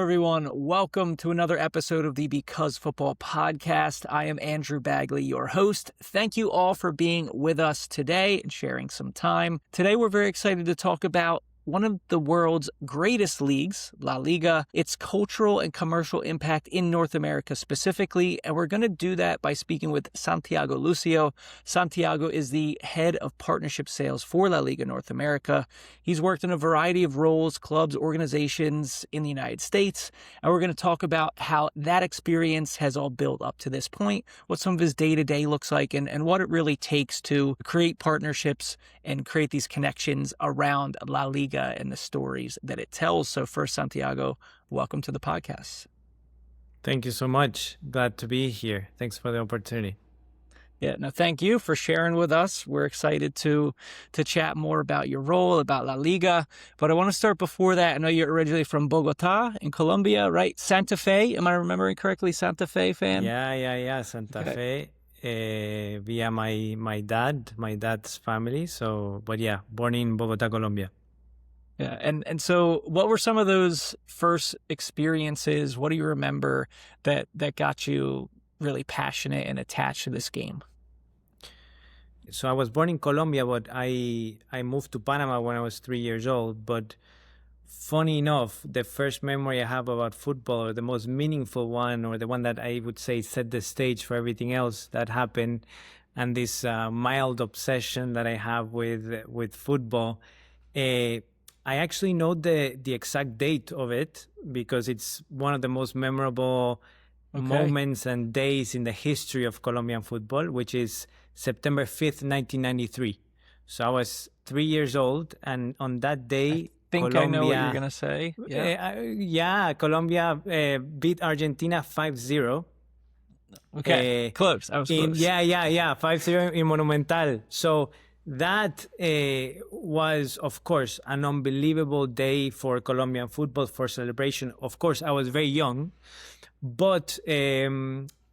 everyone. Welcome to another episode of the Because Football podcast. I am Andrew Bagley, your host. Thank you all for being with us today and sharing some time. Today, we're very excited to talk about one of the world's greatest leagues, La Liga, its cultural and commercial impact in North America specifically, and we're going to do that by speaking with Santiago Lucio. Santiago is the head of partnership sales for LALIGA North America. He's worked in a variety of roles, clubs, organizations in the United States, and we're going to talk about how that experience has all built up to this point, what some of his day-to-day looks like, and what it really takes to create partnerships and create these connections around La Liga and the stories that it tells. So first, Santiago, welcome to the podcast. Thank you so much. Glad to be here. Thanks for the opportunity. Yeah, no, thank you for sharing with us. We're excited to chat more about your role, about La Liga. But I want to start before that. I know you're originally from Bogota in Colombia, right? Santa Fe, am I remembering correctly? Santa Fe fan? Yeah. Santa Fe. Via my dad's family. So, but yeah, born in Bogota, Colombia. Yeah, and so what were some of those first experiences? What do you remember that got you really passionate and attached to this game? So I was born in Colombia, but I moved to Panama when I was 3 years old. But funny enough, the first memory I have about football, or the most meaningful one, or the one that I would say set the stage for everything else that happened, and this mild obsession that I have with football, I actually know the exact date of it because it's one of the most memorable moments and days in the history of Colombian football, which is September 5th, 1993. So I was 3 years old, and on that day, I think Colombia, I know what you're going to say. Yeah. Colombia beat Argentina 5-0. Okay, close. I was close. 5-0 in Monumental. So that was, of course, an unbelievable day for Colombian football, for celebration. Of course, I was very young, but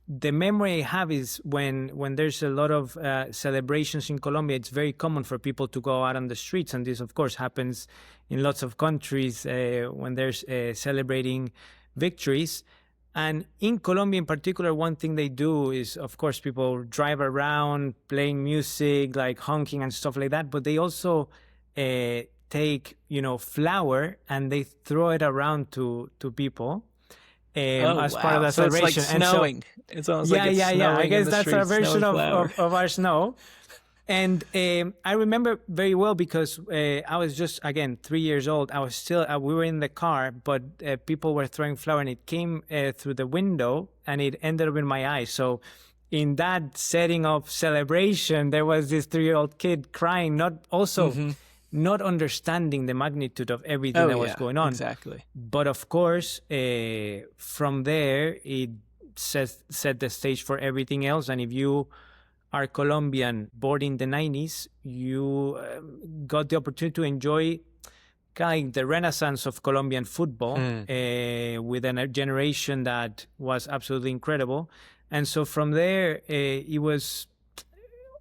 the memory I have is when there's a lot of celebrations in Colombia, it's very common for people to go out on the streets. And this, of course, happens in lots of countries when there's celebrating victories. And in Colombia in particular, one thing they do is, of course, people drive around playing music, like honking and stuff like that. But they also take, flour and they throw it around to people as part of the celebration. It's like snowing. It's almost like it's snowing. I guess that's our version of our snow. And I remember very well because I was just, again, 3 years old. I was still, we were in the car, but people were throwing flour and it came through the window and it ended up in my eye. So in that setting of celebration, there was this 3-year-old kid crying, not understanding the magnitude of everything that was going on. Exactly. But of course, from there, it set the stage for everything else. And if you are Colombian, born in the 90s, you got the opportunity to enjoy kind of the renaissance of Colombian football with a generation that was absolutely incredible. And so from there, it was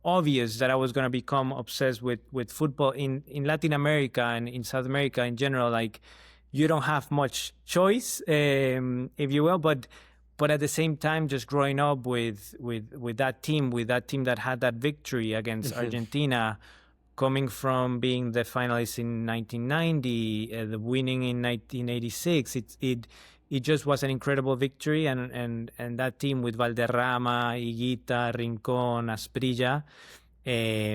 obvious that I was going to become obsessed with football in Latin America and in South America in general. Like, you don't have much choice, if you will, but at the same time, just growing up with that team that had that victory against Argentina, coming from being the finalists in 1990, the winning in 1986, it just was an incredible victory, and that team with Valderrama, Higuita, Rincon, Asprilla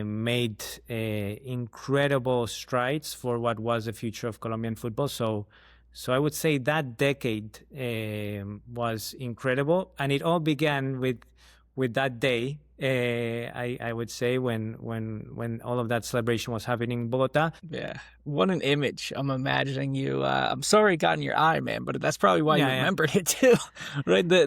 made incredible strides for what was the future of Colombian football. So I would say that decade was incredible, and it all began with that day. I would say when all of that celebration was happening in Bogota. Yeah, what an image! I'm imagining you. I'm sorry it got in your eye, man, but that's probably why you remembered it too, right? I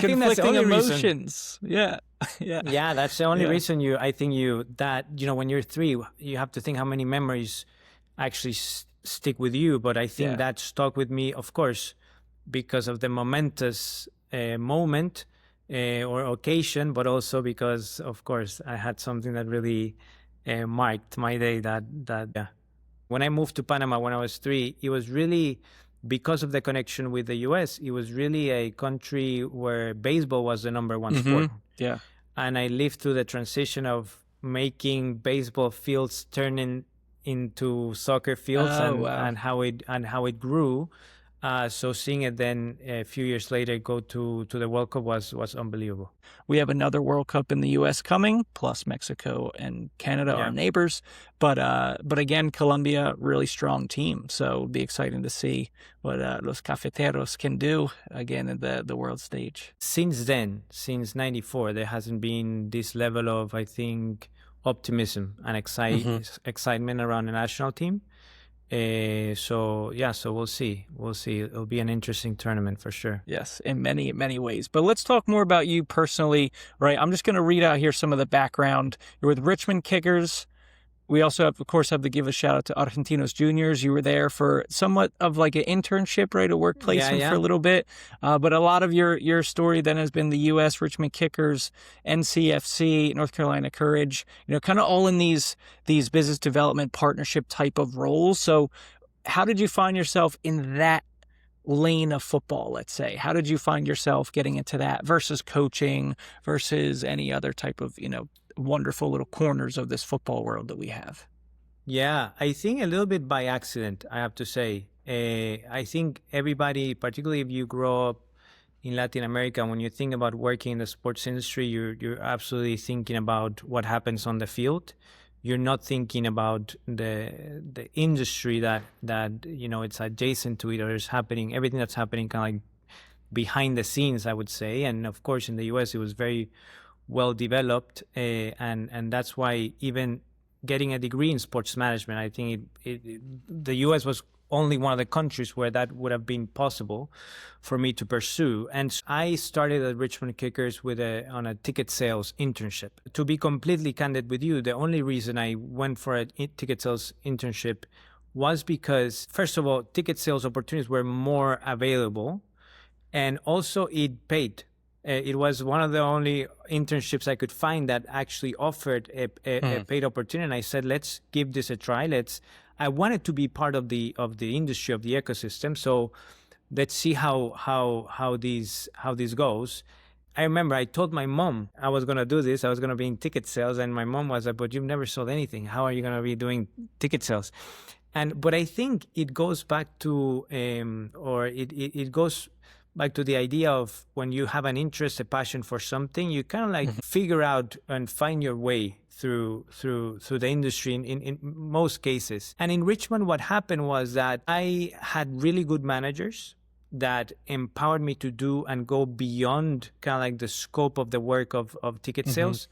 think that's the only emotions. Reason. Yeah, that's the only reason when you're 3, you have to think how many memories actually stick with you. But I think that stuck with me, of course, because of the momentous moment or occasion, but also because, of course, I had something that really marked my day. When I moved to Panama when I was 3, it was really because of the connection with the US, it was really a country where baseball was the number one sport. Yeah. And I lived through the transition of making baseball fields turning into soccer fields, and how it grew. So seeing it then a few years later go to the World Cup was unbelievable. We have another World Cup in the U.S. coming, plus Mexico and Canada, our neighbors. But again, Colombia, really strong team. So it'll be exciting to see what Los Cafeteros can do again in the world stage. Since then, since '94, there hasn't been this level of, I think, optimism and excitement around the national team. So we'll see. It'll be an interesting tournament for sure. Yes, in many, many ways. But let's talk more about you personally, right? I'm just going to read out here some of the background. You're with Richmond Kickers. We also have, of course, to give a shout out to Argentinos Juniors. You were there for somewhat of like an internship, right? A work placement for a little bit. But a lot of your story then has been the U.S., Richmond Kickers, NCFC, North Carolina Courage, kind of all in these business development partnership type of roles. So how did you find yourself in that lane of football, let's say? How did you find yourself getting into that versus coaching versus any other type of, wonderful little corners of this football world that we have? Yeah, I think a little bit by accident, I have to say. I think everybody, particularly if you grow up in Latin America, when you think about working in the sports industry, you're absolutely thinking about what happens on the field. You're not thinking about the industry that it's adjacent to it, or is happening, everything that's happening kind of like behind the scenes, I would say. And of course, in the US, it was very well developed, and that's why even getting a degree in sports management, I think the US was only one of the countries where that would have been possible for me to pursue. And I started at Richmond Kickers on a ticket sales internship. To be completely candid with you, the only reason I went for a ticket sales internship was because, first of all, ticket sales opportunities were more available, and also it paid. It was one of the only internships I could find that actually offered a paid opportunity. And I said, let's give this a try. I wanted to be part of the industry, of the ecosystem. So let's see how this goes. I remember I told my mom I was going to do this. I was going to be in ticket sales. And my mom was like, but you've never sold anything. How are you going to be doing ticket sales? But I think it goes back to, it goes back to the idea of when you have an interest, a passion for something, you kind of like figure out and find your way through the industry in most cases. And in Richmond, what happened was that I had really good managers that empowered me to do and go beyond kind of like the scope of the work of ticket sales.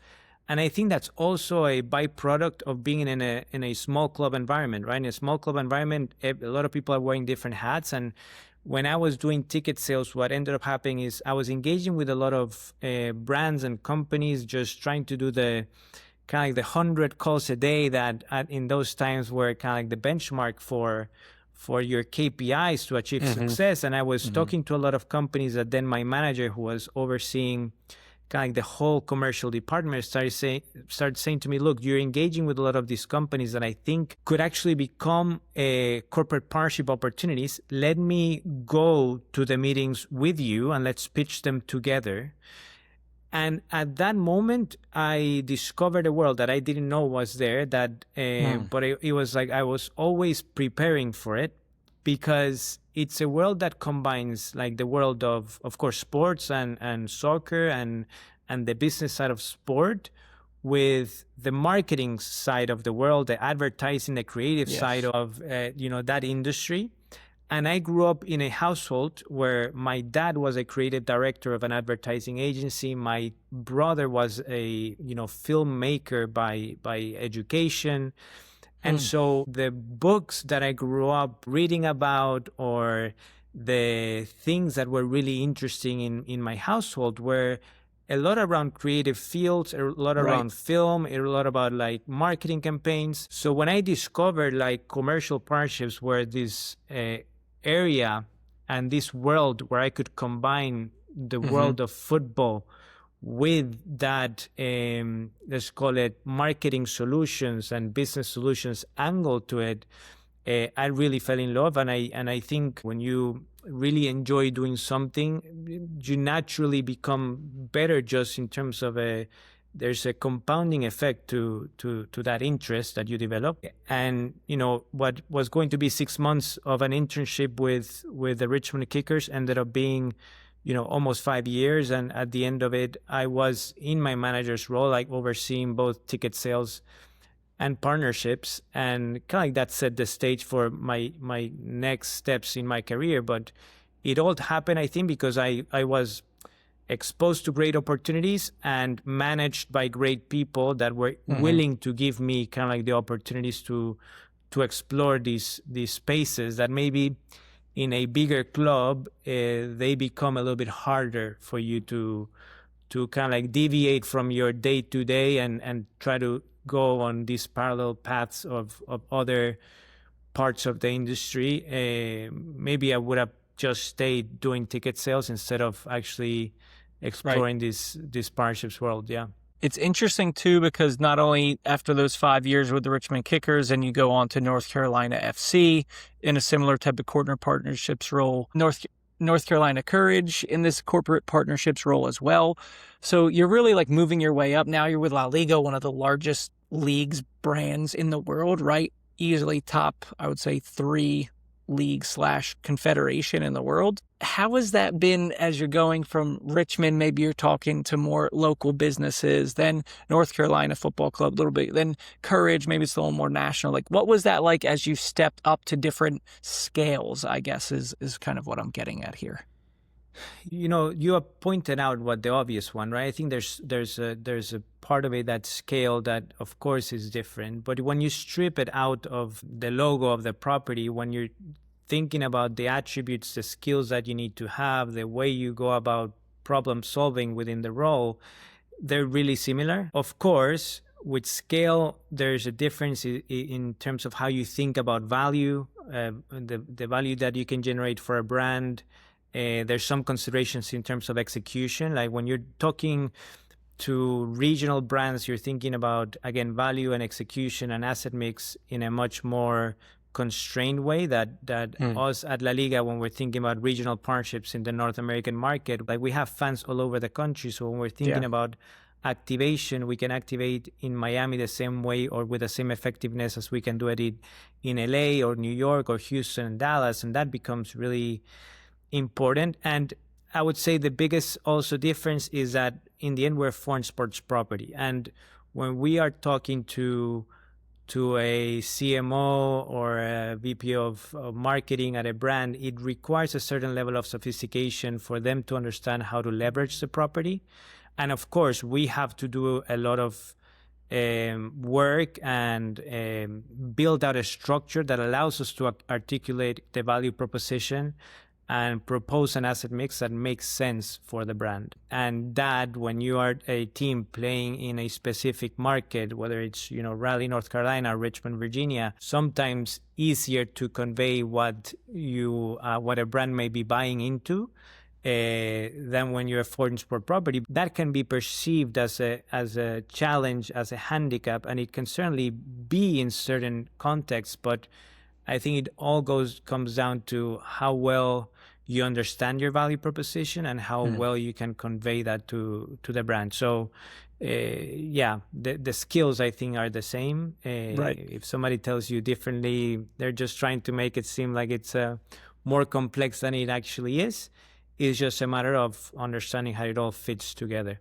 And I think that's also a byproduct of being in a small club environment, right? In a small club environment, a lot of people are wearing different hats. And when I was doing ticket sales, what ended up happening is I was engaging with a lot of brands and companies, just trying to do the kind of like the 100 calls a day that in those times were kind of like the benchmark for your KPIs to achieve success. And I was talking to a lot of companies that then my manager, who was overseeing kind of like the whole commercial department, started saying to me, look, you're engaging with a lot of these companies that I think could actually become corporate partnership opportunities. Let me go to the meetings with you and let's pitch them together. And at that moment, I discovered a world that I didn't know was there, but it was like I was always preparing for it, because it's a world that combines like the world of course, sports and soccer and the business side of sport with the marketing side of the world, the advertising, the creative side of, that industry. And I grew up in a household where my dad was a creative director of an advertising agency. My brother was a, filmmaker by education. And so the books that I grew up reading about, or the things that were really interesting in my household, were a lot around creative fields, a lot around film, a lot about like marketing campaigns. So when I discovered like commercial partnerships were this area and this world where I could combine the world of football with that, let's call it marketing solutions and business solutions angle to it, I really fell in love. And I think when you really enjoy doing something, you naturally become better, just in terms of there's a compounding effect to that interest that you develop. And what was going to be 6 months of an internship with the Richmond Kickers ended up being almost 5 years. And at the end of it, I was in my manager's role, like overseeing both ticket sales and partnerships, and kind of like that set the stage for my next steps in my career. But it all happened, I think, because I was exposed to great opportunities and managed by great people that were willing to give me kind of like the opportunities to explore these spaces that maybe in a bigger club they become a little bit harder for you to kind of like deviate from your day to day and try to go on these parallel paths of other parts of the industry. Maybe I would have just stayed doing ticket sales instead of actually exploring this partnerships world. Yeah. It's interesting too, because not only after those 5 years with the Richmond Kickers, and you go on to North Carolina FC in a similar type of corporate partnerships role, North Carolina Courage in this corporate partnerships role as well. So you're really like moving your way up. Now you're with La Liga, one of the largest leagues brands in the world, right? Easily top, I would say, 3 league/confederation in the world. How has that been as you're going from Richmond? Maybe you're talking to more local businesses, then North Carolina Football Club a little bit, then Courage, maybe it's a little more national. Like, what was that like as you stepped up to different scales, I guess is kind of what I'm getting at here. You have pointed out what the obvious one, right? I think there's a part of it, that scale, that of course is different. But when you strip it out of the logo of the property, when you're thinking about the attributes, the skills that you need to have, the way you go about problem solving within the role, they're really similar. Of course, with scale, there's a difference in terms of how you think about value, the value that you can generate for a brand. There's some considerations in terms of execution. Like when you're talking to regional brands, you're thinking about, again, value and execution and asset mix in a much more constrained way that us at La Liga, when we're thinking about regional partnerships in the North American market, like we have fans all over the country. So when we're thinking about activation, we can activate in Miami the same way or with the same effectiveness as we can do it in LA or New York or Houston and Dallas. And that becomes really important. And I would say the biggest also difference is that in the end, we're a foreign sports property. And when we are talking to a CMO or a VP of marketing at a brand, it requires a certain level of sophistication for them to understand how to leverage the property. And of course, we have to do a lot of work and build out a structure that allows us to articulate the value proposition and propose an asset mix that makes sense for the brand. And that, when you are a team playing in a specific market, whether it's, Raleigh, North Carolina, Richmond, Virginia, sometimes easier to convey what a brand may be buying into than when you're a foreign sport property. That can be perceived as a challenge, as a handicap, and it can certainly be in certain contexts, but I think it all comes down to how well you understand your value proposition and how well you can convey that to the brand. So, the skills, I think, are the same. Right. If somebody tells you differently, they're just trying to make it seem like it's more complex than it actually is. It's just a matter of understanding how it all fits together.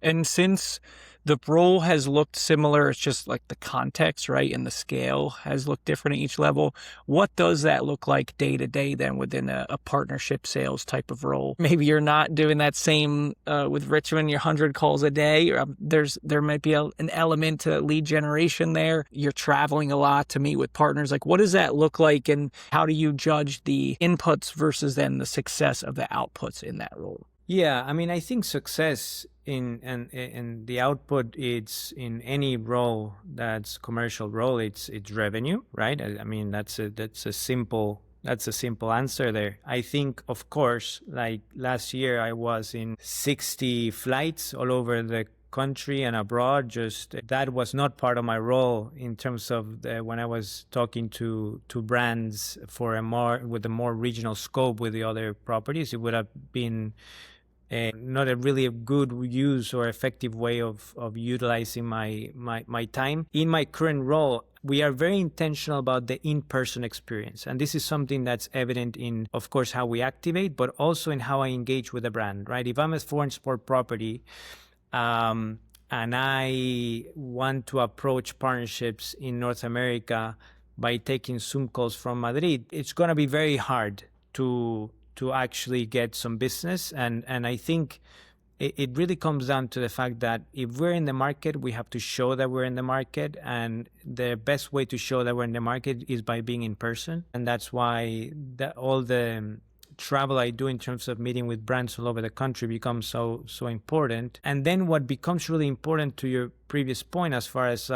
And since the role has looked similar, it's just like the context, right? And the scale has looked different at each level. What does that look like day to day then within a partnership sales type of role? Maybe you're not doing that same with Richmond, your 100 calls a day. Or there might be an element to lead generation there. You're traveling a lot to meet with partners. Like, what does that look like? And how do you judge the inputs versus then the success of the outputs in that role? Yeah, I mean, I think success in the output, it's in any role that's commercial role, it's revenue, right? I mean, that's a simple answer there. I think, of course, like last year I was in 60 flights all over the country and abroad. Just that was not part of my role in terms of when I was talking to brands for with a more regional scope with the other properties. It would have been not a really good use or effective way of utilizing my time. In my current role, we are very intentional about the in-person experience. And this is something that's evident in, of course, how we activate, but also in how I engage with the brand, right? If I'm a foreign sport property, and I want to approach partnerships in North America by taking Zoom calls from Madrid, it's going to be very hard to actually get some business. And I think it really comes down to the fact that if we're in the market, we have to show that we're in the market. And the best way to show that we're in the market is by being in person. And that's why all the travel I do in terms of meeting with brands all over the country becomes so important. And then what becomes really important, to your previous point, as far as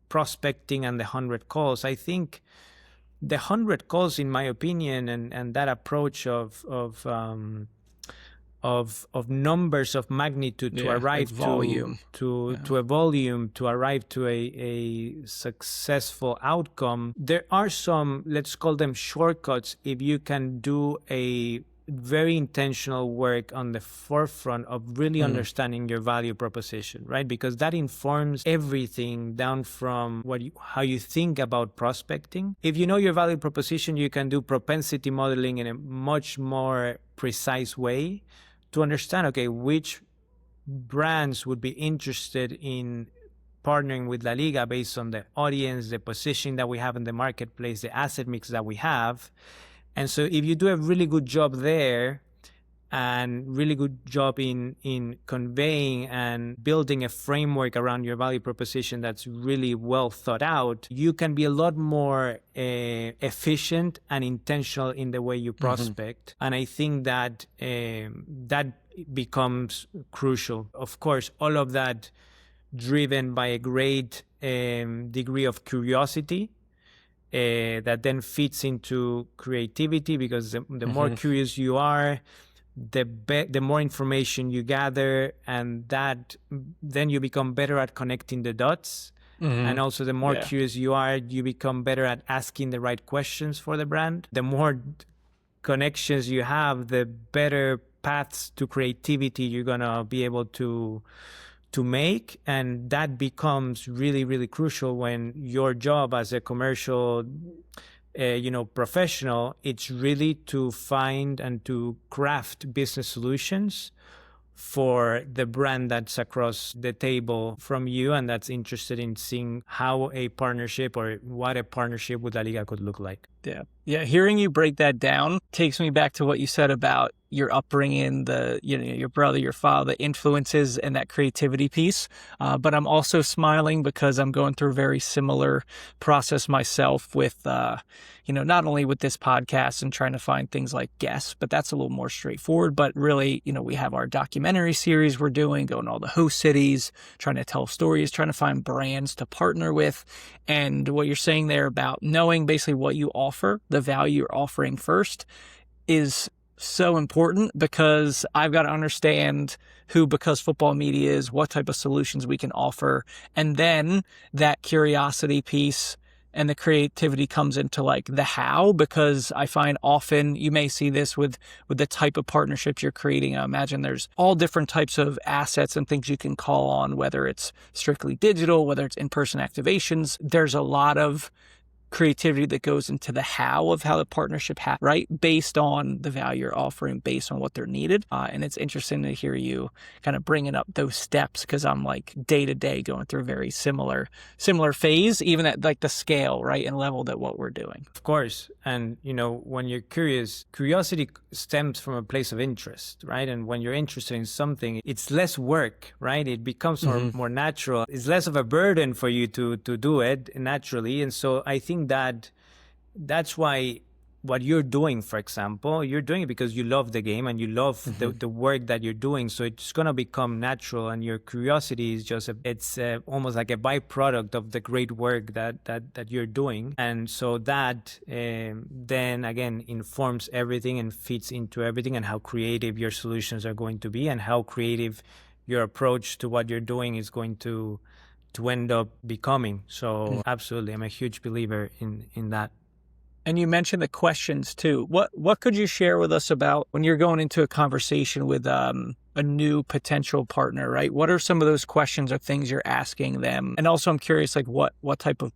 prospecting and the 100 calls, I think the 100 calls, in my opinion, and that approach of numbers of magnitude to arrive volume. to a volume, to arrive to a successful outcome. There are some, let's call them shortcuts, if you can do a very intentional work on the forefront of really understanding your value proposition, right? Because that informs everything down from how you think about prospecting. If you know your value proposition, you can do propensity modeling in a much more precise way to understand, okay, which brands would be interested in partnering with La Liga based on the audience, the position that we have in the marketplace, the asset mix that we have. And so if you do a really good job there and really good job in conveying and building a framework around your value proposition that's really well thought out, you can be a lot more efficient and intentional in the way you prospect. And I think that that becomes crucial. Of course, all of that driven by a great degree of curiosity, that then fits into creativity, because the more curious you are, the more information you gather, and that then you become better at connecting the dots. And also the more curious you are, you become better at asking the right questions for the brand. The more connections you have, the better paths to creativity you're gonna be able to make. And that becomes really, really crucial when your job as a commercial professional, it's really to find and to craft business solutions for the brand that's across the table from you and that's interested in seeing how a partnership or what a partnership with La Liga could look like. Yeah. Hearing you break that down takes me back to what you said about your upbringing, your brother, your father, influences, and that creativity piece. But I'm also smiling because I'm going through a very similar process myself with, not only with this podcast and trying to find things like guests, but that's a little more straightforward. But really, we have our documentary series we're doing, going to all the host cities, trying to tell stories, trying to find brands to partner with. And what you're saying there about knowing basically what you offer, the value you're offering first, is so important, because I've got to understand who Because Football Media is, what type of solutions we can offer. And then that curiosity piece and the creativity comes into like the how, because I find often you may see this with the type of partnerships you're creating. I imagine there's all different types of assets and things you can call on, whether it's strictly digital, whether it's in-person activations. There's a lot of creativity that goes into the how of how the partnership happens, right? Based on the value you're offering, based on what they're needed. And it's interesting to hear you kind of bringing up those steps, because I'm like day to day going through a very similar phase, even at like the scale, right, and level that what we're doing. Of course. And, when you're curious, curiosity stems from a place of interest, right? And when you're interested in something, it's less work, right? It becomes more natural. It's less of a burden for you to do it naturally. And so I think that's why what you're doing, for example, you're doing it because you love the game and you love the work that you're doing. So it's going to become natural, and your curiosity is just it's almost like a byproduct of the great work that you're doing. And so that then again informs everything and fits into everything, and how creative your solutions are going to be, and how creative your approach to what you're doing is going to end up becoming. So absolutely, I'm a huge believer in that. And you mentioned the questions too. What could you share with us about when you're going into a conversation with a new potential partner, right? What are some of those questions or things you're asking them? And also I'm curious, like what type of,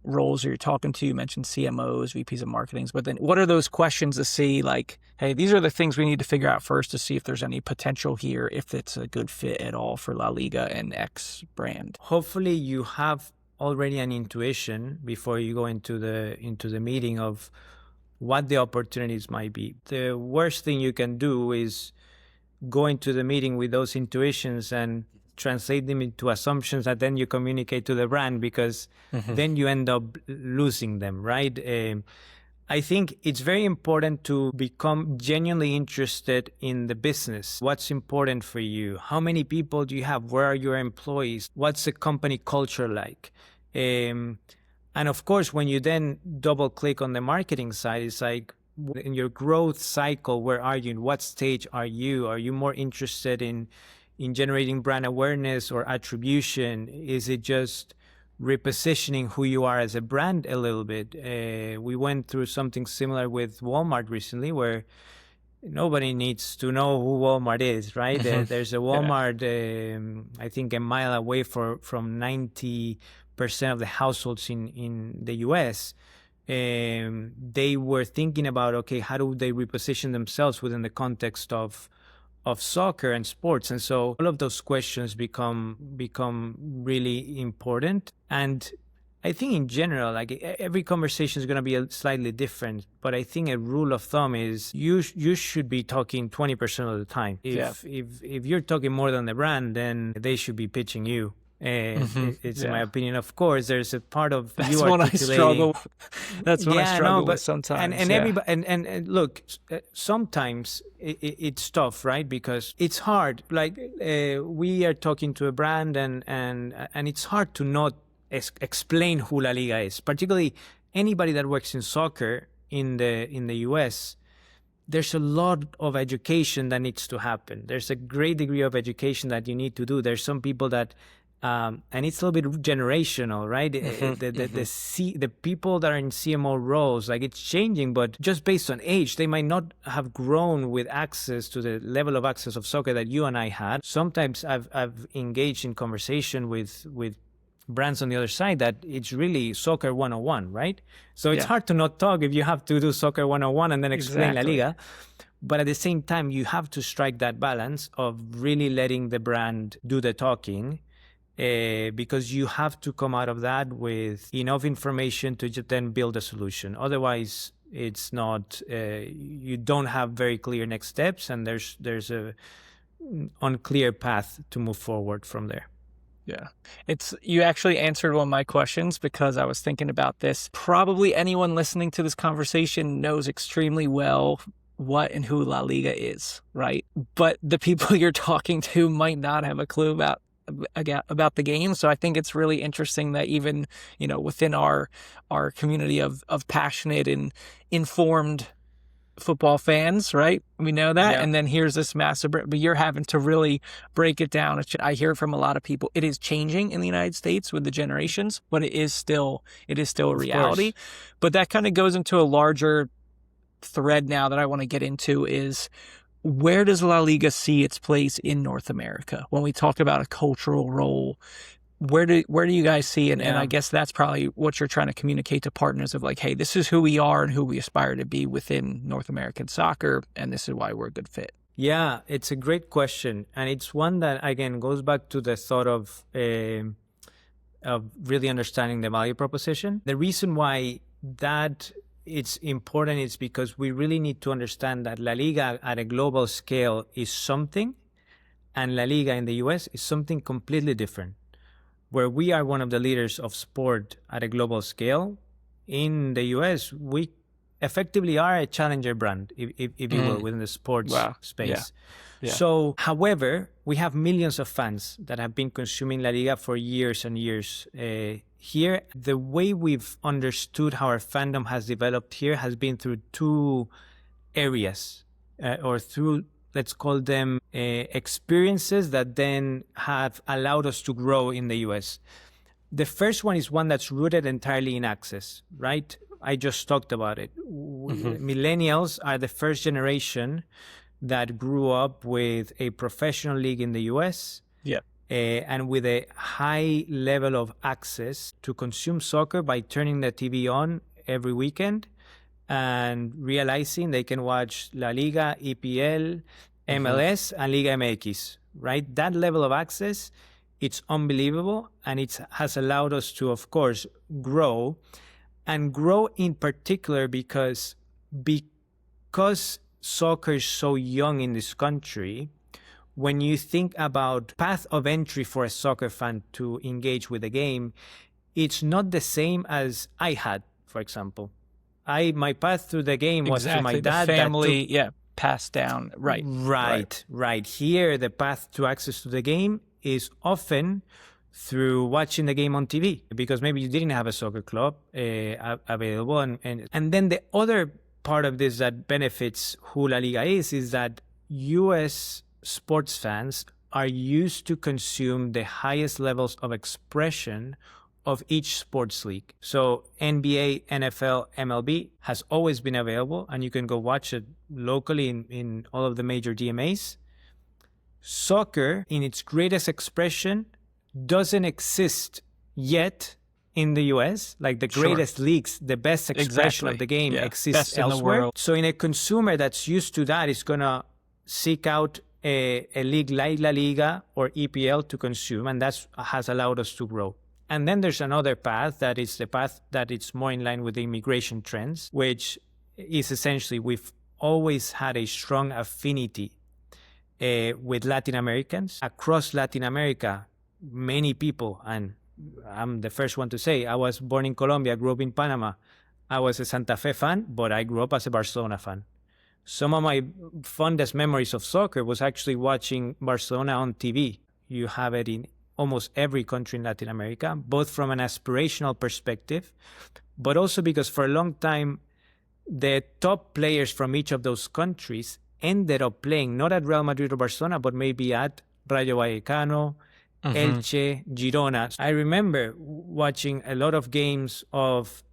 roles are you talking to? You mentioned CMOs, VPs of marketings, but then what are those questions to see like, hey, these are the things we need to figure out first to see if there's any potential here, if it's a good fit at all for La Liga and X brand? Hopefully you have already an intuition before you go into the meeting of what the opportunities might be. The worst thing you can do is go into the meeting with those intuitions and translate them into assumptions that then you communicate to the brand, because then you end up losing them, right? I think it's very important to become genuinely interested in the business. What's important for you? How many people do you have? Where are your employees? What's the company culture like? And of course, when you then double click on the marketing side, it's like, in your growth cycle, where are you? In what stage are you? Are you more interested in generating brand awareness or attribution? Is it just repositioning who you are as a brand a little bit? We went through something similar with Walmart recently, where nobody needs to know who Walmart is, right? There's a Walmart, I think a mile away from 90% of the households in the US. They were thinking about, okay, how do they reposition themselves within the context of soccer and sports? And so all of those questions become really important. And I think in general, like every conversation is going to be slightly different, but I think a rule of thumb is you should be talking 20% of the time. If you're talking more than the brand, then they should be pitching you. It's in my opinion. Of course, there's a part of that's you what articulating. That's what I struggle with sometimes. And everybody, and look, sometimes it's tough, right? Because it's hard. Like we are talking to a brand, and it's hard to not explain who La Liga is. Particularly anybody that works in soccer in the US. There's a lot of education that needs to happen. There's a great degree of education that you need to do. There's some people that and it's a little bit generational, right? The people that are in CMO roles, like it's changing, but just based on age, they might not have grown with access to the level of access of soccer that you and I had. Sometimes I've engaged in conversation with brands on the other side that it's really soccer 101, right? So it's hard to not talk if you have to do soccer 101 and then explain La Liga. But at the same time, you have to strike that balance of really letting the brand do the talking, because you have to come out of that with enough information to just then build a solution. Otherwise, it's not, you don't have very clear next steps, and there's a unclear path to move forward from there. Yeah. You actually answered one of my questions, because I was thinking about this. Probably anyone listening to this conversation knows extremely well what and who La Liga is, right? But the people you're talking to might not have a clue about the game. So I think it's really interesting that even, within our community of passionate and informed football fans, right? We know that. And then here's this massive, but you're having to really break it down. I hear from a lot of people, it is changing in the United States with the generations, but it is still a reality. But that kind of goes into a larger thread now that I want to get into is, where does La Liga see its place in North America? When we talk about a cultural role, where do you guys see it? And I guess that's probably what you're trying to communicate to partners of like, hey, this is who we are and who we aspire to be within North American soccer, and this is why we're a good fit. Yeah, it's a great question. And it's one that, again, goes back to the thought of really understanding the value proposition. The reason why that it's important is because we really need to understand that La Liga at a global scale is something, and La Liga in the US is something completely different. Where we are one of the leaders of sport at a global scale, in the US, we effectively are a challenger brand, if you will, within the sports space. Yeah. So, however, we have millions of fans that have been consuming La Liga for years and years. Here, the way we've understood how our fandom has developed here has been through two areas, or through let's call them experiences that then have allowed us to grow in the US. The first one is one that's rooted entirely in access, right? I just talked about it. Millennials are the first generation that grew up with a professional league in the US. Yeah. And with a high level of access to consume soccer by turning the TV on every weekend and realizing they can watch La Liga, EPL, MLS, and Liga MX, right? That level of access, it's unbelievable, and it has allowed us to, of course, grow, and grow in particular because soccer is so young in this country. When you think about path of entry for a soccer fan to engage with the game, it's not the same as I had, for example. My path through the game was through my dad. The family, passed down. Right. Here, the path to access to the game is often through watching the game on TV, because maybe you didn't have a soccer club available. And then the other part of this that benefits who La Liga is that US sports fans are used to consume the highest levels of expression of each sports league. So NBA, NFL, MLB has always been available, and you can go watch it locally in all of the major DMAs. Soccer, in its greatest expression, doesn't exist yet in the US. Like the greatest leagues, the best expression of the game exists elsewhere. So in a consumer that's used to that is going to seek out a league like La Liga or EPL to consume, and that has allowed us to grow. And then there's another path that is the path that it's more in line with the immigration trends, which is essentially we've always had a strong affinity with Latin Americans. Across Latin America, many people, and I'm the first one to say, I was born in Colombia, grew up in Panama. I was a Santa Fe fan, but I grew up as a Barcelona fan. Some of my fondest memories of soccer was actually watching Barcelona on TV. You have it in almost every country in Latin America, both from an aspirational perspective, but also because for a long time, the top players from each of those countries ended up playing not at Real Madrid or Barcelona, but maybe at Rayo Vallecano, Elche, Girona. I remember watching a lot of games of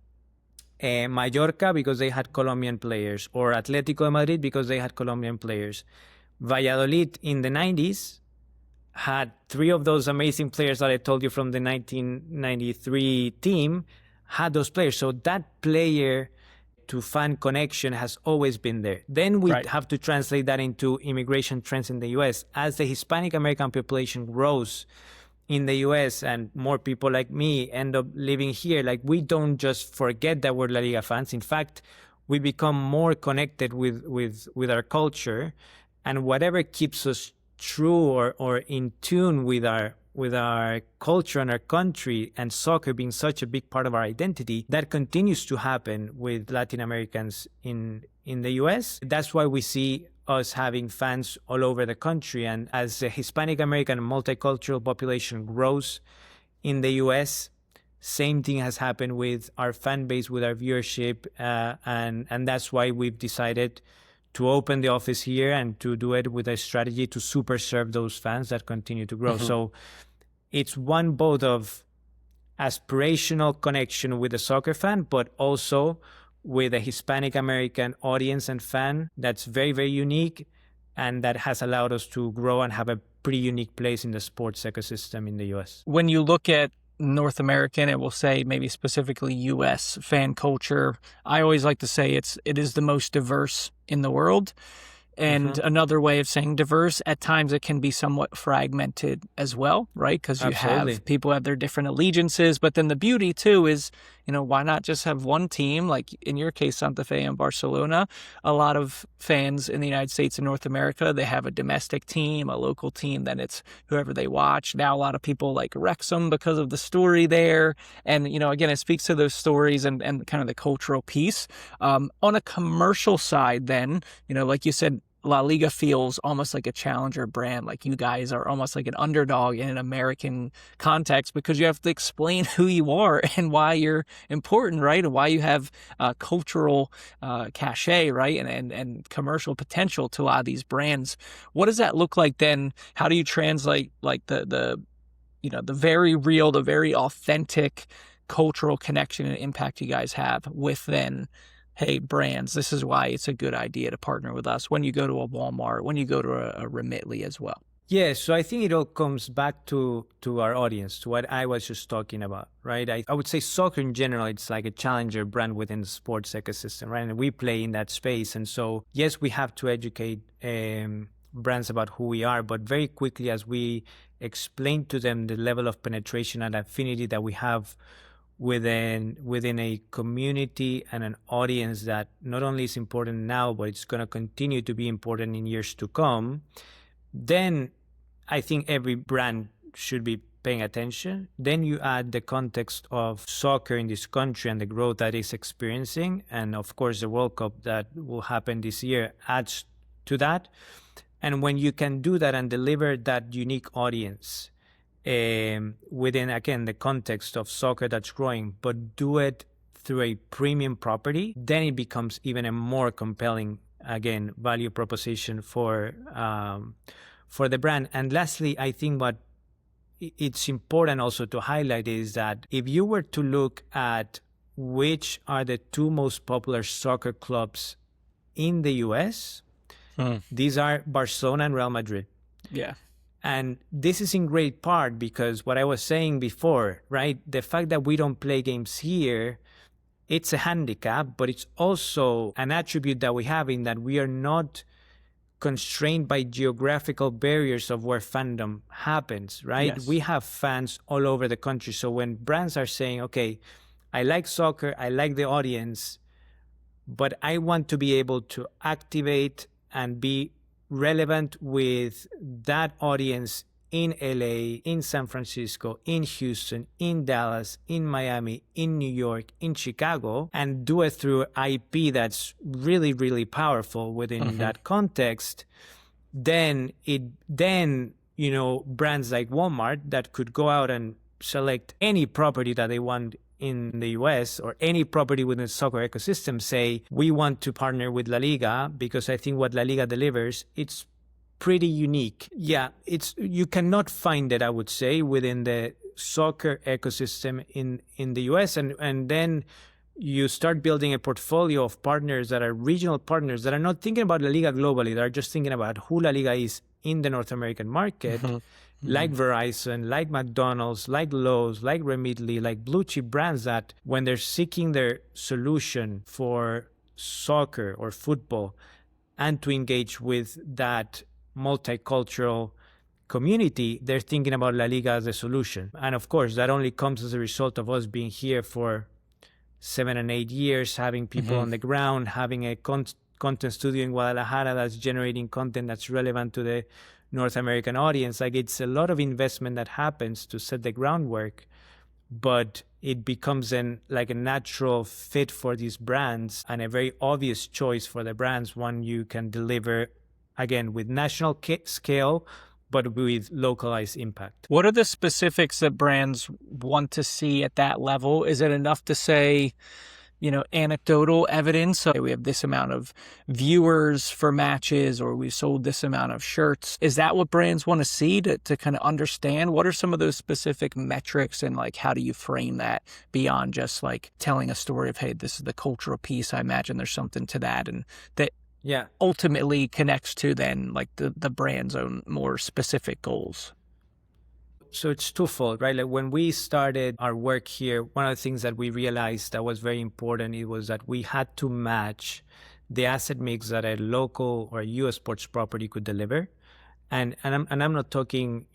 Mallorca because they had Colombian players, or Atlético de Madrid because they had Colombian players. Valladolid in the 90s had three of those amazing players that I told you from the 1993 team, had those players. So that player to fan connection has always been there. Then we have to translate that into immigration trends in the US. As the Hispanic American population grows in the US and more people like me end up living here, like we don't just forget that we're La Liga fans. In fact, we become more connected with our culture, and whatever keeps us true or in tune with our culture and our country, and soccer being such a big part of our identity, that continues to happen with Latin Americans in the US. That's why we see us having fans all over the country. And as the Hispanic American multicultural population grows in the US, same thing has happened with our fan base, with our viewership, and that's why we've decided to open the office here and to do it with a strategy to super serve those fans that continue to grow. So it's one both of aspirational connection with the soccer fan, but also with a Hispanic American audience and fan that's very, very unique, and that has allowed us to grow and have a pretty unique place in the sports ecosystem in the US. When you look at North American, it will say maybe specifically US fan culture, I always like to say it is the most diverse in the world. And another way of saying diverse, at times it can be somewhat fragmented as well, right? Because you have people have their different allegiances. But then the beauty too is, why not just have one team? Like in your case, Santa Fe and Barcelona. A lot of fans in the United States and North America, they have a domestic team, a local team, then it's whoever they watch. Now a lot of people like Wrexham because of the story there. And, again, it speaks to those stories and kind of the cultural piece. On a commercial side then, like you said, La Liga feels almost like a challenger brand. Like you guys are almost like an underdog in an American context because you have to explain who you are and why you're important, right? And why you have cultural cachet, right? And commercial potential to a lot of these brands. What does that look like then? How do you translate like the very real, the very authentic cultural connection and impact you guys have with then, hey, brands, this is why it's a good idea to partner with us when you go to a Walmart, when you go to a Remitly as well? Yeah, so I think it all comes back to our audience, to what I was just talking about, right? I would say soccer in general, it's like a challenger brand within the sports ecosystem, right? And we play in that space. And so, yes, we have to educate brands about who we are, but very quickly as we explain to them the level of penetration and affinity that we have within a community and an audience that not only is important now, but it's going to continue to be important in years to come, then I think every brand should be paying attention. Then you add the context of soccer in this country and the growth that it's experiencing. And of course, the World Cup that will happen this year adds to that. And when you can do that and deliver that unique audience within, again, the context of soccer that's growing, but do it through a premium property, then it becomes even a more compelling, again, value proposition for the brand. And lastly, I think what it's important also to highlight is that if you were to look at which are the two most popular soccer clubs in the US, these are Barcelona and Real Madrid. Yeah. And this is in great part because what I was saying before, right? The fact that we don't play games here, it's a handicap, but it's also an attribute that we have in that we are not constrained by geographical barriers of where fandom happens, right? Yes. We have fans all over the country. So when brands are saying, okay, I like soccer, I like the audience, but I want to be able to activate and be relevant with that audience in LA, in San Francisco, in Houston, in Dallas, in Miami, in New York, in Chicago, and do it through IP that's really, really powerful within that context, then brands like Walmart that could go out and select any property that they want in the US or any property within the soccer ecosystem say, we want to partner with La Liga because I think what La Liga delivers, it's pretty unique. Yeah, you cannot find it, I would say, within the soccer ecosystem in the US. And then you start building a portfolio of partners that are regional partners that are not thinking about La Liga globally, that are just thinking about who La Liga is in the North American market. Like Verizon, like McDonald's, like Lowe's, like Remitly, like blue chip brands that when they're seeking their solution for soccer or football and to engage with that multicultural community, they're thinking about La Liga as a solution. And of course, that only comes as a result of us being here for 7 and 8 years, having people on the ground, having a content studio in Guadalajara that's generating content that's relevant to the North American audience. Like, it's a lot of investment that happens to set the groundwork, but it becomes a natural fit for these brands and a very obvious choice for the brands, one you can deliver, again, with national scale, but with localized impact. What are the specifics that brands want to see at that level? Is it enough to say, anecdotal evidence? So we have this amount of viewers for matches, or we've sold this amount of shirts. Is that what brands want to see to kind of understand? What are some of those specific metrics, and how do you frame that beyond just telling a story of, hey, this is the cultural piece? I imagine there's something to that, and that ultimately connects to then the brand's own more specific goals. So it's twofold, right? Like, when we started our work here, one of the things that we realized that was very important, it was that we had to match the asset mix that a local or a US sports property could deliver. And I'm not talking,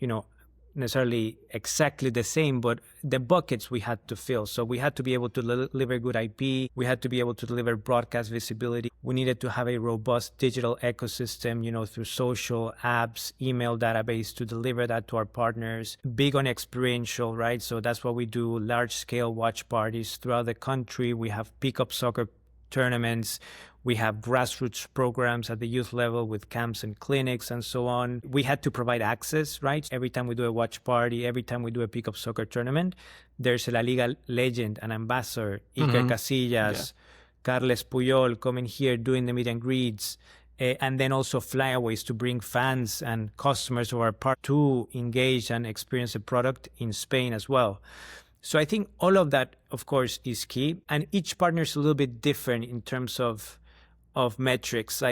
necessarily exactly the same, but the buckets we had to fill. So we had to be able to deliver good IP. We had to be able to deliver broadcast visibility. We needed to have a robust digital ecosystem, through social apps, email database to deliver that to our partners. Big on experiential, right? So that's what we do, large scale watch parties throughout the country. We have pickup soccer tournaments. We have grassroots programs at the youth level with camps and clinics and so on. We had to provide access, right? Every time we do a watch party, every time we do a pickup soccer tournament, there's a La Liga legend, an ambassador, Iker Casillas, Carles Puyol coming here doing the meet and greets, and then also flyaways to bring fans and customers who are part to engage and experience the product in Spain as well. So I think all of that, of course, is key. And each partner is a little bit different in terms of metrics.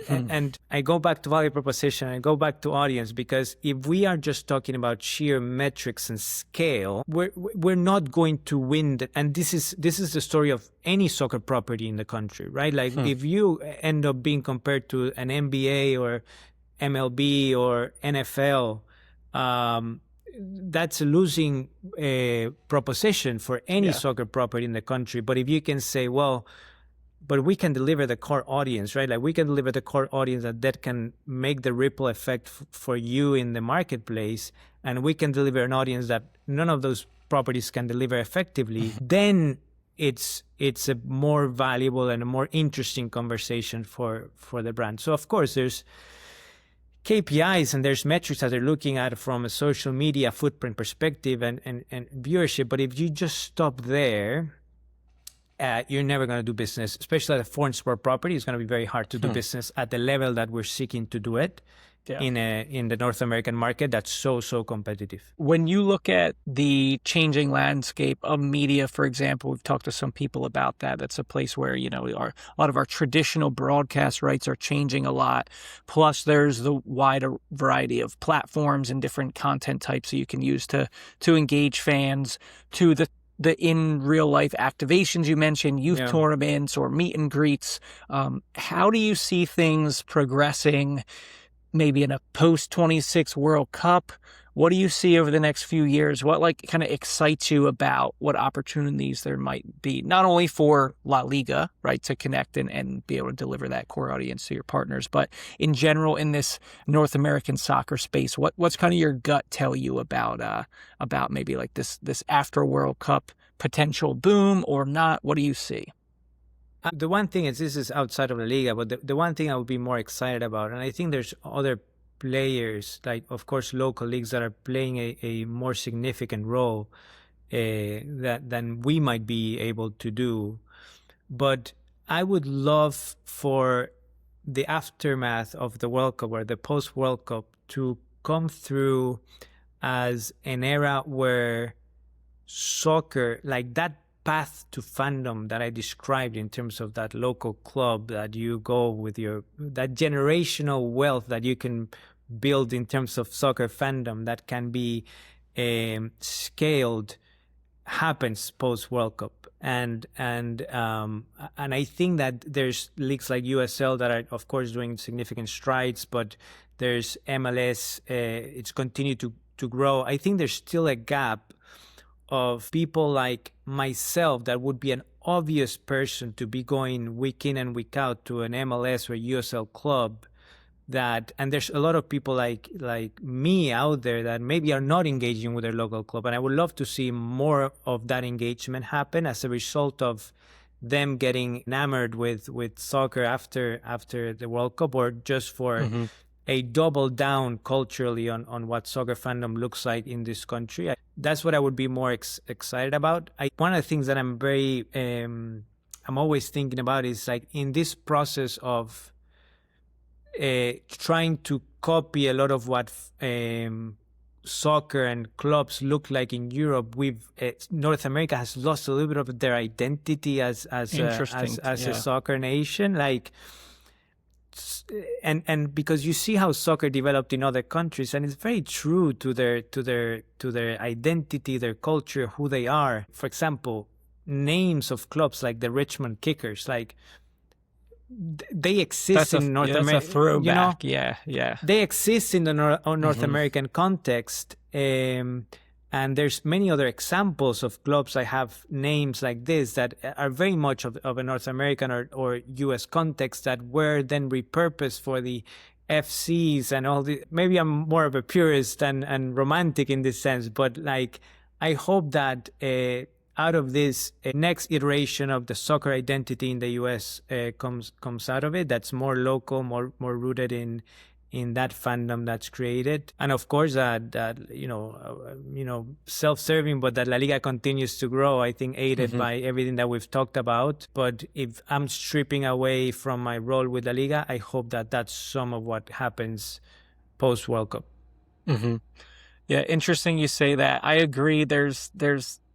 And I go back to value proposition, I go back to audience, because if we are just talking about sheer metrics and scale, we're not going to win. And this is the story of any soccer property in the country, right? Like if you end up being compared to an NBA or MLB or NFL, that's a losing proposition for any soccer property in the country. But if you can say, well, but we can deliver the core audience, right? Like we can deliver the core audience that can make the ripple effect for you in the marketplace, and we can deliver an audience that none of those properties can deliver effectively, then it's a more valuable and a more interesting conversation for the brand. So of course there's KPIs and there's metrics that they're looking at from a social media footprint perspective and viewership. But if you just stop there, you're never going to do business, especially at a foreign sport property. It's going to be very hard to do business at the level that we're seeking to do it in the North American market that's so competitive. When you look at the changing landscape of media, for example, we've talked to some people about that. That's a place where, a lot of our traditional broadcast rights are changing a lot. Plus, there's the wider variety of platforms and different content types that you can use to engage fans, to the in real life activations you mentioned, youth tournaments or meet and greets. How do you see things progressing maybe in a post 26 World Cup? What do you see over the next few years? What kind of excites you about what opportunities there might be, not only for La Liga, right, to connect and be able to deliver that core audience to your partners, but in general in this North American soccer space? What's kind of your gut tell you about maybe like this after World Cup potential boom or not? What do you see? The one thing is, this is outside of La Liga, but the one thing I would be more excited about, and I think there's other players, like of course local leagues, that are playing a more significant role than we might be able to do. But I would love for the aftermath of the World Cup or the post-World Cup to come through as an era where soccer, like that path to fandom that I described in terms of that local club that you go with that generational wealth that you can build in terms of soccer fandom that can be scaled, happens post World Cup. And I think that there's leagues like USL that are of course doing significant strides, but there's MLS, it's continued to grow. I think there's still a gap of people like myself that would be an obvious person to be going week in and week out to an MLS or USL club, and there's a lot of people like me out there that maybe are not engaging with their local club, and I would love to see more of that engagement happen as a result of them getting enamored with soccer after the World Cup, or just for a double down culturally on what soccer fandom looks like in this country. That's what I would be more excited about. One of the things that I'm very, I'm always thinking about is like in this process of trying to copy a lot of what soccer and clubs look like in Europe, North America has lost a little bit of their identity as a soccer nation. And because you see how soccer developed in other countries, and it's very true to their identity, their culture, who they are. For example, names of clubs like the Richmond Kickers, like they exist in North America. That's a throwback. Yeah. They exist in the North American context. And there's many other examples of clubs that have names like this that are very much of a North American or U.S. context that were then repurposed for the FCs and all the. Maybe I'm more of a purist and romantic in this sense, but like I hope that out of this next iteration of the soccer identity in the US comes out of it. That's more local, more rooted in that fandom that's created, and of course that self-serving, but that La Liga continues to grow. I think aided by everything that we've talked about. But if I'm stripping away from my role with La Liga, I hope that that's some of what happens post World Cup. Mm-hmm. Yeah, interesting you say that. I agree. There's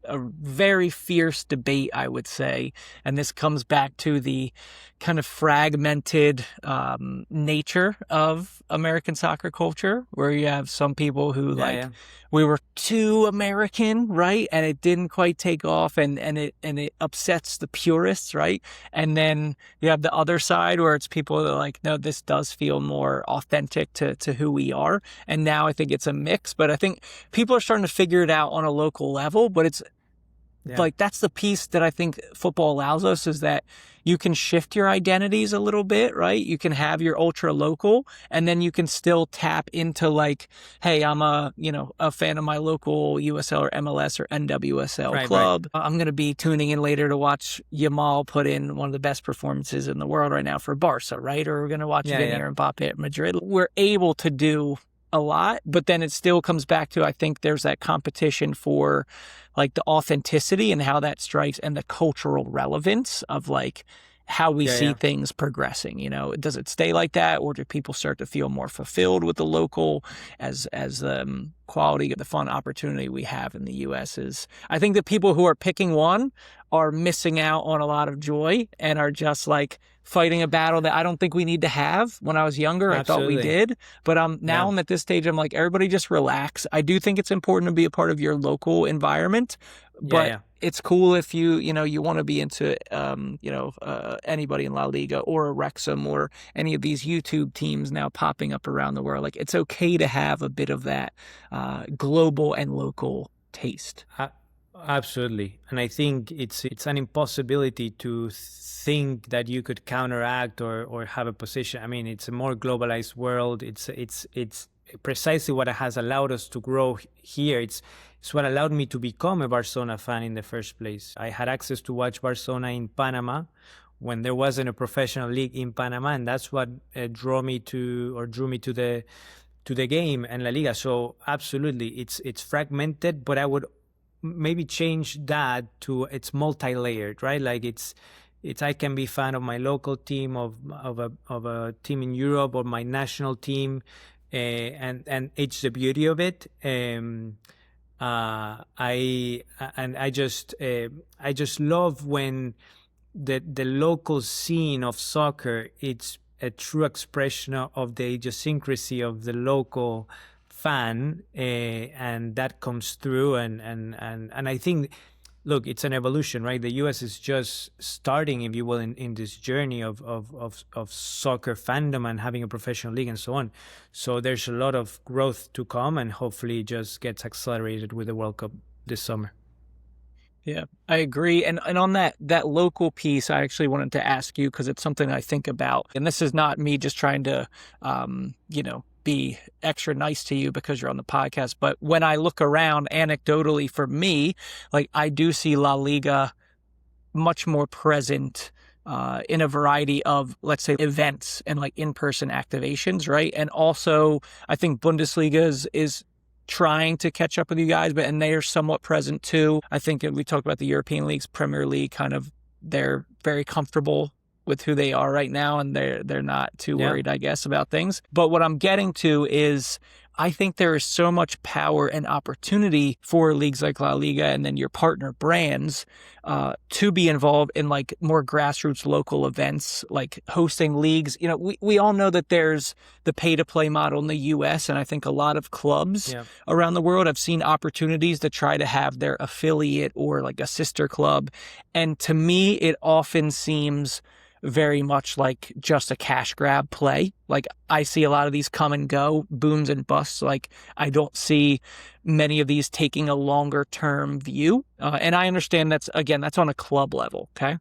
a very fierce debate, I would say, and this comes back to the kind of fragmented nature of American soccer culture, where you have some people who we were too American, right? And it didn't quite take off, and it upsets the purists, right? And then you have the other side where it's people that are like, no, this does feel more authentic to who we are. And now I think it's a mix, but I think people are starting to figure it out on a local level, but it's like, that's the piece that I think football allows us, is that you can shift your identities a little bit, right? You can have your ultra local, and then you can still tap into like, hey, I'm a fan of my local USL or MLS or NWSL club. Right. I'm going to be tuning in later to watch Yamal put in one of the best performances in the world right now for Barca, right? Or we're going to watch Vinny or Mbappe at Madrid. We're able to do a lot, but then it still comes back to, I think there's that competition for like the authenticity and how that strikes, and the cultural relevance of like how we see things progressing. Does it stay like that, or do people start to feel more fulfilled with the local as quality of the fun opportunity we have in the US is? I think the people who are picking one are missing out on a lot of joy and are just like fighting a battle that I don't think we need to have. When I was younger, Absolutely. I thought we did. But now I'm at this stage, I'm like, everybody just relax. I do think it's important to be a part of your local environment, but it's cool if you want to be into, anybody in La Liga or a Wrexham or any of these YouTube teams now popping up around the world. Like, it's okay to have a bit of that global and local taste. Absolutely. And I think it's an impossibility to think that you could counteract or have a position. I mean, it's a more globalized world. It's precisely what has allowed us to grow here. It's what allowed me to become a Barcelona fan in the first place. I had access to watch Barcelona in Panama when there wasn't a professional league in Panama, and that's what drew me to the game and La Liga. So absolutely, it's fragmented, but I would maybe change that to it's multi-layered, right? Like it's I can be fan of my local team, of a team in Europe, or my national team, and it's the beauty of it. I just love when the local scene of soccer, it's a true expression of the idiosyncrasy of the local fan, and that comes through, and I think, look, it's an evolution, right? The US is just starting, if you will, in this journey of soccer fandom and having a professional league and so on. So there's a lot of growth to come, and hopefully it just gets accelerated with the World Cup this summer. Yeah, I agree. And on that local piece, I actually wanted to ask you, because it's something I think about, and this is not me just trying to, be extra nice to you because you're on the podcast. But when I look around anecdotally, for me, like, I do see La Liga much more present in a variety of, let's say, events and like in-person activations, right? And also, I think Bundesliga is trying to catch up with you guys, and they are somewhat present too. I think we talked about the European leagues, Premier League, kind of, they're very comfortable with who they are right now, and they're not too worried, I guess, about things. But what I'm getting to is, I think there is so much power and opportunity for leagues like La Liga and then your partner brands to be involved in like more grassroots local events, like hosting leagues. We all know that there's the pay-to-play model in the US, and I think a lot of clubs around the world have seen opportunities to try to have their affiliate or like a sister club. And to me, it often seems very much like just a cash grab play. Like, I see a lot of these come and go, booms and busts. Like, I don't see many of these taking a longer term view. And I understand that's on a club level. Okay.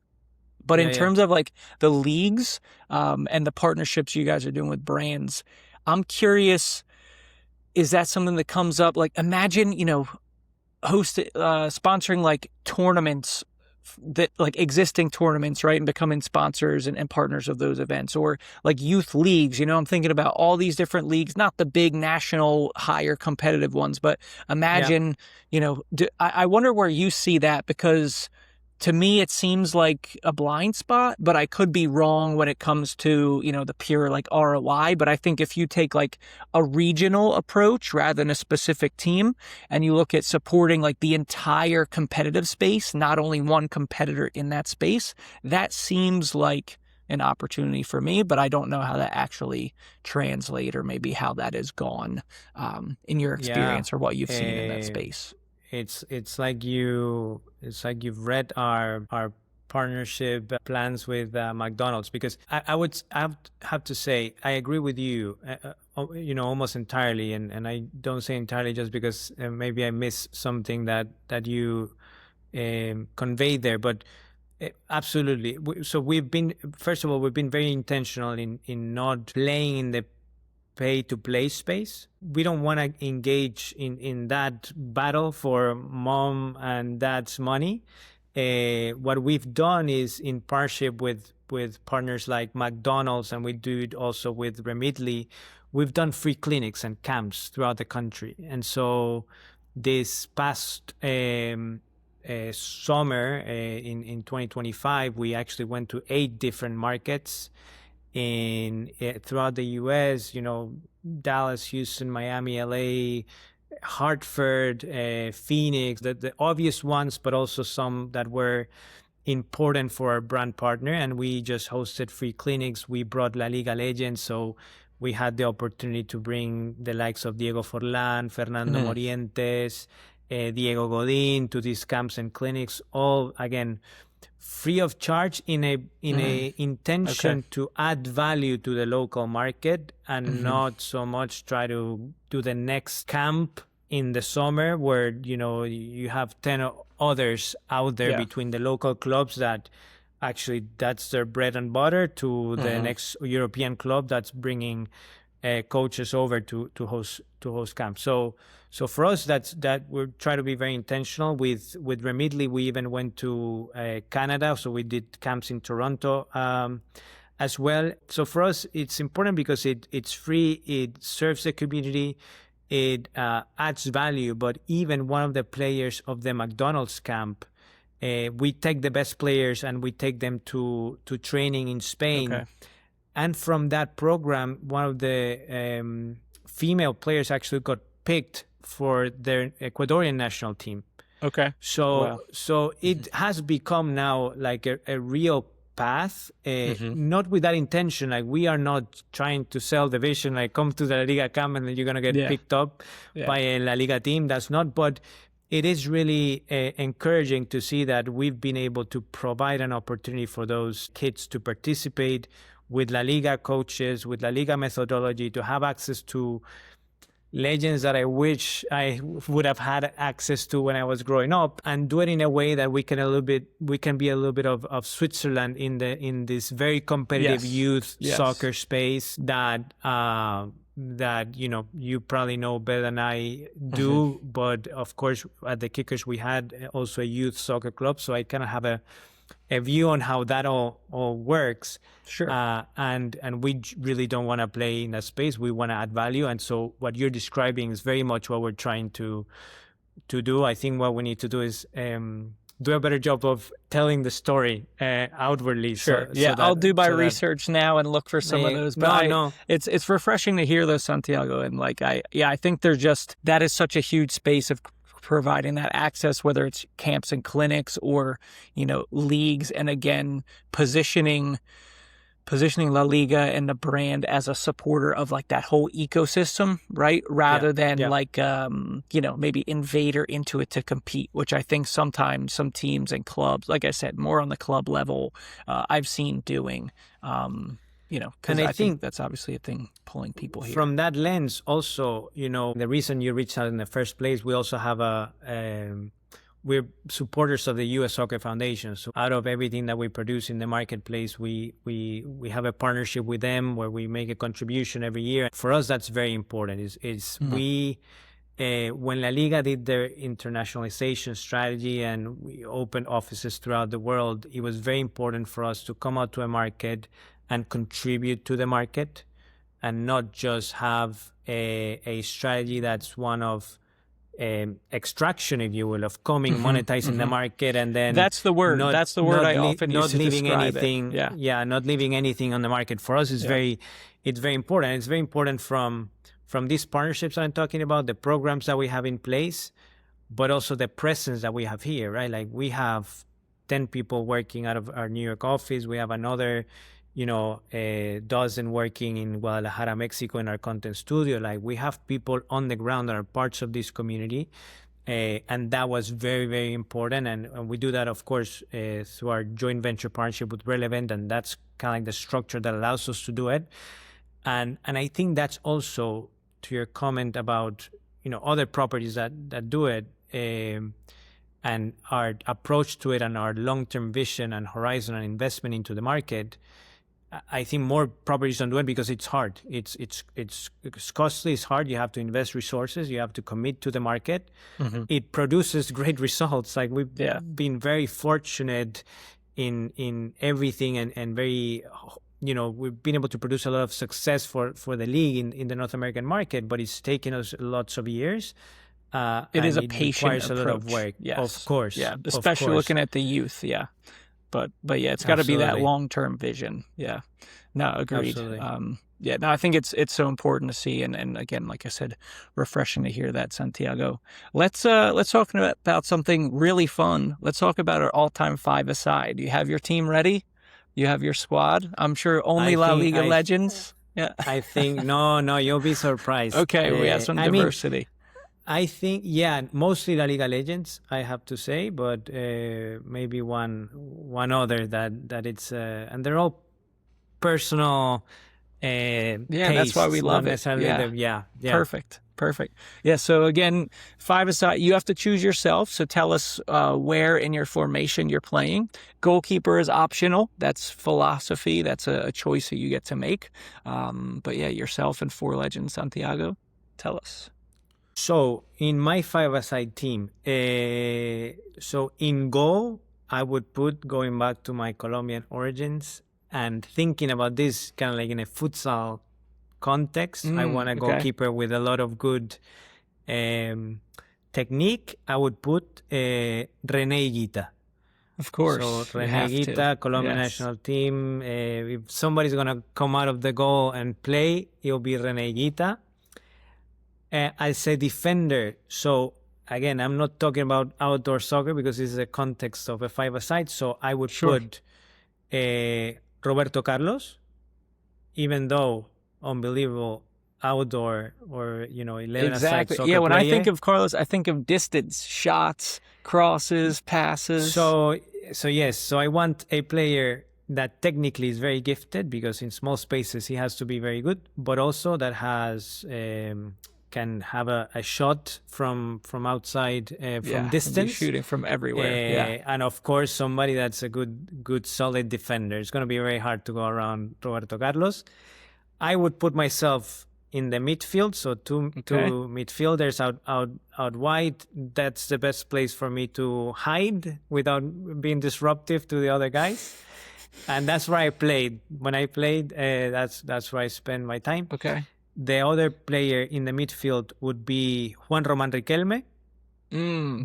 But in terms of like the leagues and the partnerships you guys are doing with brands, I'm curious, is that something that comes up? Like, imagine, sponsoring like tournaments that like existing tournaments, right? And becoming sponsors and partners of those events, or like youth leagues. I'm thinking about all these different leagues, not the big national higher competitive ones, but imagine, I wonder where you see that, because to me, it seems like a blind spot, but I could be wrong when it comes to, the pure like ROI. But I think if you take like a regional approach rather than a specific team, and you look at supporting like the entire competitive space, not only one competitor in that space, that seems like an opportunity for me, but I don't know how that actually translates, or maybe how that has gone in your experience, or what you've seen in that space. It's like you've read our partnership plans with McDonald's, because I would have to say I agree with you, almost entirely, and I don't say entirely just because maybe I miss something that you conveyed there, but absolutely. So we've been very intentional in not playing in the pay-to-play space. We don't want to engage in that battle for mom and dad's money. What we've done is, in partnership with partners like McDonald's, and we do it also with Remitly, we've done free clinics and camps throughout the country. And so this past summer, in 2025, we actually went to 8 different markets throughout the U.S., Dallas, Houston, Miami, LA, Hartford, Phoenix, the obvious ones, but also some that were important for our brand partner. And we just hosted free clinics. We brought La Liga legends, so we had the opportunity to bring the likes of Diego Forlán, Fernando Morientes, Diego Godin to these camps and clinics, all again free of charge, in a intention to add value to the local market, and not so much try to do the next camp in the summer where you have 10 others out there between the local clubs that actually that's their bread and butter, to the next European club that's bringing coaches over to host camps. So for us, that we try to be very intentional with Remitly. We even went to Canada, so we did camps in Toronto as well. So for us, it's important because it's free, it serves the community, it adds value. But even one of the players of the McDonald's camp, we take the best players and we take them to training in Spain. Okay. And from that program, one of the female players actually got picked for their Ecuadorian national team. Okay. So it has become now like a real path, not with that intention. Like, we are not trying to sell the vision, like come to the La Liga camp and then you're going to get picked up by a La Liga team. That's not, but it is really encouraging to see that we've been able to provide an opportunity for those kids to participate with La Liga coaches, with La Liga methodology, to have access to legends that I wish I would have had access to when I was growing up, and do it in a way that we can be a little bit of Switzerland in this very competitive youth soccer space that you probably know better than I do. But of course, at the Kickers, we had also a youth soccer club, so I kind of have a view on how that all works. Sure. And we really don't want to play in that space. We want to add value. And so what you're describing is very much what we're trying to do. I think what we need to do is do a better job of telling the story outwardly. Sure. I'll do my research now and look for some of those. But it's refreshing to hear those, Santiago. And I think that is such a huge space of providing that access, whether it's camps and clinics or, leagues. And again, positioning La Liga and the brand as a supporter of like that whole ecosystem, right? Rather than maybe invader into it to compete, which I think sometimes some teams and clubs, like I said, more on the club level, I've seen doing, because I think that's obviously a thing pulling people here. From that lens also, the reason you reached out in the first place, we also have we're supporters of the U.S. Soccer Foundation. So out of everything that we produce in the marketplace, we have a partnership with them where we make a contribution every year. For us, that's very important. We when La Liga did their internationalization strategy and we opened offices throughout the world, it was very important for us to come out to a market and contribute to the market and not just have a strategy that's one of extraction, if you will, of coming, monetizing the market, and then that's the word. That's the word I often use to leaving describe anything. it. Yeah, not leaving anything on the market. For us, it's very important. It's very important from these partnerships I'm talking about, the programs that we have in place, but also the presence that we have here, right? Like we have 10 people working out of our New York office. We have another, a dozen working in Guadalajara, Mexico, in our content studio. Like we have people on the ground that are parts of this community. And that was very, very important. And we do that, of course, through our joint venture partnership with Relevant. And that's kind of like the structure that allows us to do it. And I think that's also to your comment about, other properties that do it, and our approach to it and our long-term vision and horizon and investment into the market. I think more properties don't do it because it's hard. It's costly. It's hard. You have to invest resources. You have to commit to the market. It produces great results. Like we've been very fortunate in everything, and very, we've been able to produce a lot of success for the league in the North American market. But it's taken us lots of years. It is a patient requires approach. A lot of work. Yes, of course. Yeah, especially looking at the youth. Yeah. But yeah, it's got to be that long-term vision. Yeah, no, agreed. Absolutely. I think it's so important to see, and again, like I said, refreshing to hear that, Santiago. Let's talk about something really fun. Let's talk about our all-time five-a-side. You have your team ready? You have your squad? I'm sure only La Liga legends. Yeah. I think no, you'll be surprised. Okay, we have some diversity. I think, mostly La Liga legends, I have to say, but maybe one other that it's, and they're all personal. That's why we love it. Yeah. Perfect. Yeah. So again, five-a-side, you have to choose yourself. So tell us where in your formation you're playing. Goalkeeper is optional. That's philosophy. That's a choice that you get to make. But yeah, yourself and four legends, Santiago, tell us. So in my five-a-side team, so in goal, I would put, going back to my Colombian origins and thinking about this kind of like in a futsal context, I want a goalkeeper with a lot of good technique. I would put René Higuita. Of course. So René Higuita, Colombian national team. If somebody's going to come out of the goal and play, it'll be René Higuita. I say defender. So again, I'm not talking about outdoor soccer because this is a context of a five-a-side. So I would put Roberto Carlos, even though unbelievable outdoor or 11-a-side soccer when player. I think of Carlos, I think of distance, shots, crosses, passes. So yes. So I want a player that technically is very gifted because in small spaces he has to be very good, but also that has can have a shot from outside, from distance, shooting from everywhere. And of course somebody that's a good solid defender. It's going to be very hard to go around Roberto Carlos. I would put myself in the midfield, so two midfielders out wide. That's the best place for me to hide without being disruptive to the other guys. And that's where I played. When I played, that's where I spend my time. Okay. The other player in the midfield would be Juan Román Riquelme.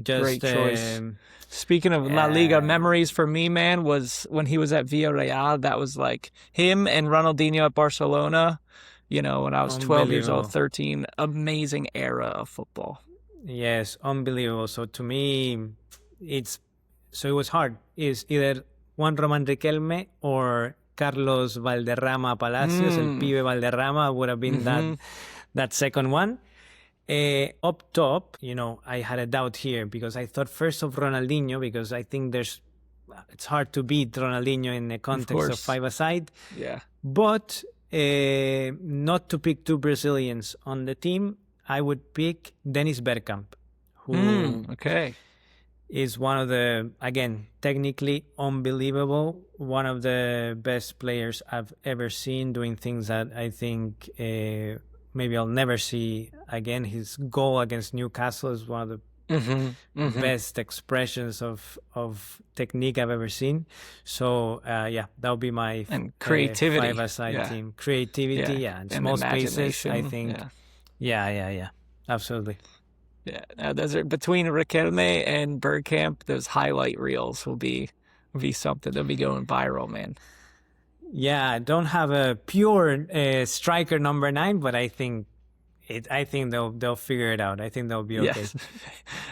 Great choice. Speaking of La Liga memories for me, man, was when he was at Villarreal. That was like him and Ronaldinho at Barcelona. When I was 12 years old, 13. Amazing era of football. Yes, unbelievable. So to me, it was hard. It's either Juan Román Riquelme or Carlos Valderrama Palacios, El Pibe Valderrama would have been that second one. Up top, I had a doubt here because I thought first of Ronaldinho because I think it's hard to beat Ronaldinho in the context of five-a-side. Yeah. But not to pick two Brazilians on the team, I would pick Dennis Bergkamp, who is one of the, again, technically unbelievable, one of the best players I've ever seen doing things that I think maybe I'll never see again, his goal against Newcastle is one of the best expressions of technique I've ever seen. So that would be my and creativity, five-a-side team. Creativity, and small spaces. I think, absolutely. Yeah, those are between Riquelme and Bergkamp. Those highlight reels will be something. They'll be going viral, man. Yeah, I don't have a pure striker number 9, but I think they'll figure it out. I think they'll be okay. Yes,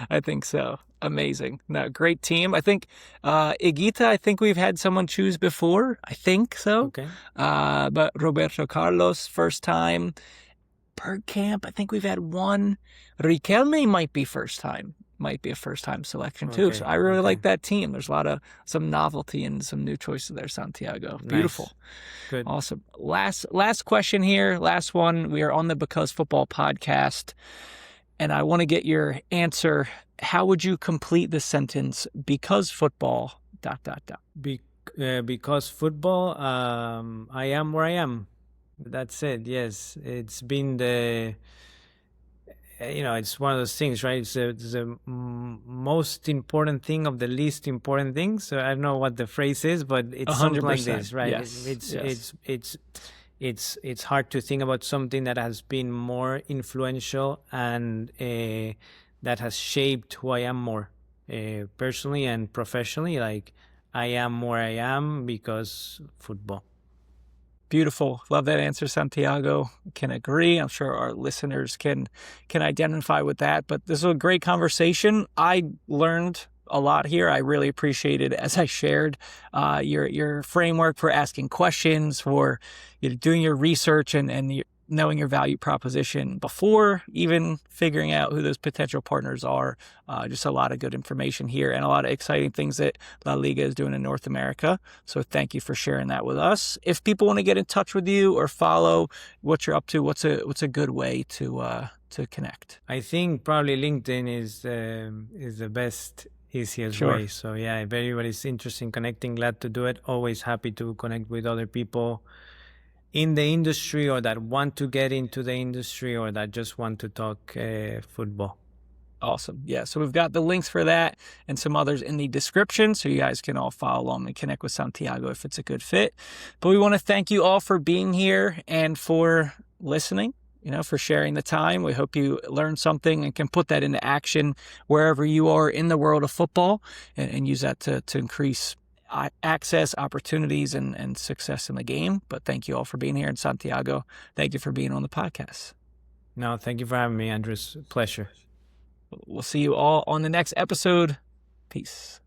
I think so. Amazing. No, great team. I think Higuita, I think we've had someone choose before. I think so. Okay. But Roberto Carlos, first time. Bergkamp, I think we've had one. Riquelme might be first time. Might be a first-time selection too. So I really like that team. There's a lot of some novelty and some new choices there, Santiago. Beautiful. Nice. Good. Awesome. Last question here. Last one. We are on the Because Football podcast, and I want to get your answer. How would you complete the sentence? Because football. ... Because football. I am where I am. That's it. Yes, it's been it's one of those things, right? It's the most important thing of the least important things. So I don't know what the phrase is, but it's 100%. Something like this, right? Yes. It's hard to think about something that has been more influential and that has shaped who I am more personally and professionally. Like, I am where I am because football. Beautiful. Love that answer, Santiago. Can agree. I'm sure our listeners can identify with that. But this was a great conversation. I learned a lot here. I really appreciated, as I shared, your framework for asking questions, for doing your research and knowing your value proposition before even figuring out who those potential partners are. Just a lot of good information here and a lot of exciting things that La Liga is doing in North America. So thank you for sharing that with us. If people want to get in touch with you or follow what you're up to, what's a good way to connect? I think probably LinkedIn is the best, easiest way. So yeah, if anybody's interested in connecting, glad to do it. Always happy to connect with other people in the industry or that want to get into the industry or that just want to talk football. Awesome. Yeah. So we've got the links for that and some others in the description, so you guys can all follow along and connect with Santiago if it's a good fit. But we want to thank you all for being here and for listening, for sharing the time. We hope you learned something and can put that into action wherever you are in the world of football and use that to increase access, opportunities, and success in the game. But thank you all for being here. And Santiago, thank you for being on the podcast. No, thank you for having me, Andrew. Pleasure. We'll see you all on the next episode. Peace.